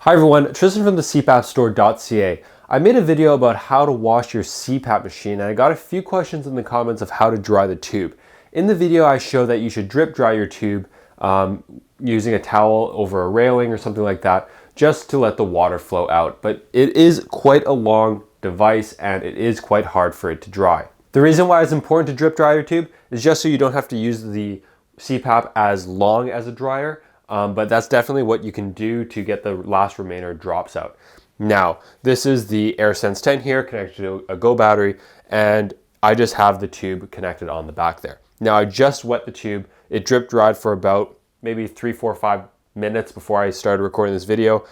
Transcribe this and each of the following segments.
Hi everyone, Tristan from the CPAPstore.ca. I made a video about how to wash your CPAP machine and I got a few questions in the comments of how to dry the tube. In the video I show that you should drip dry your tube using a towel over a railing or something like that just to let the water flow out. But it is quite a long device and it is quite hard for it to dry. The reason why it's important to drip dry your tube is just so you don't have to use the CPAP as long as a dryer. But that's definitely what you can do to get the last remainder drops out. Now, this is the AirSense 10 here connected to a Go battery, and I just have the tube connected on the back there. Now, I just wet the tube. It drip dried for about maybe 3, 4, 5 minutes before I started recording this video.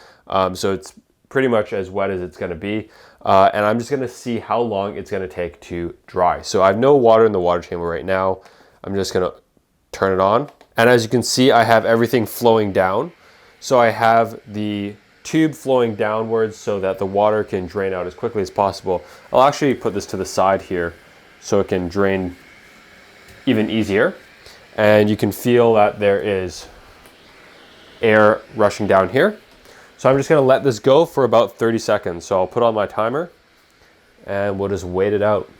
So it's pretty much as wet as it's gonna be. And I'm just gonna see how long it's gonna take to dry. So I have no water in the water chamber right now. I'm just gonna turn it on. And as you can see, I have everything flowing down. So I have the tube flowing downwards so that the water can drain out as quickly as possible. I'll actually put this to the side here so it can drain even easier. And you can feel that there is air rushing down here. So I'm just gonna let this go for about 30 seconds. So I'll put on my timer and we'll just wait it out.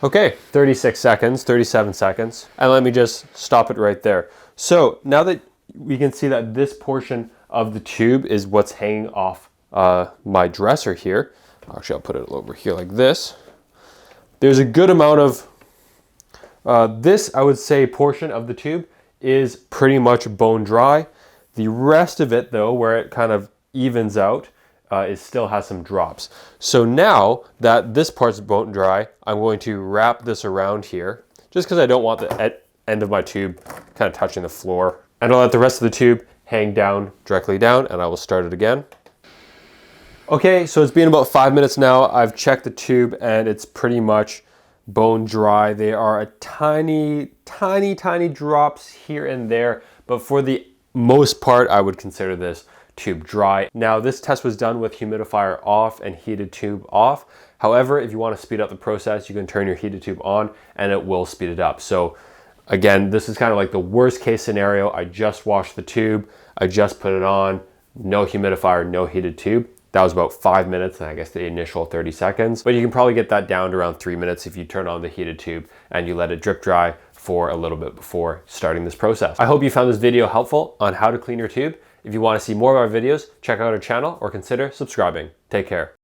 Okay, 36 seconds, 37 seconds, and let me just stop it right there. So now that we can see that this portion of the tube is what's hanging off my dresser here. Actually, I'll put it over here like this. There's a good amount of, this, I would say, portion of the tube is pretty much bone dry. The rest of it though, where it kind of evens out, it still has some drops. So now that this part's bone dry, I'm going to wrap this around here, just because I don't want the end of my tube kind of touching the floor. And I'll let the rest of the tube hang down, directly down, and I will start it again. Okay, so it's been about 5 minutes now. I've checked the tube and it's pretty much bone dry. There are a tiny drops here and there, but for the most part, I would consider this tube dry. Now this test was done with humidifier off and heated tube off. However, if you want to speed up the process, you can turn your heated tube on and it will speed it up. So again, this is kind of like the worst case scenario. I just washed the tube, I just put it on, no humidifier, no heated tube. That was about 5 minutes and I guess the initial 30 seconds. But you can probably get that down to around 3 minutes if you turn on the heated tube and you let it drip dry for a little bit before starting this process. I hope you found this video helpful on how to clean your tube. If you want to see more of our videos, check out our channel or consider subscribing. Take care.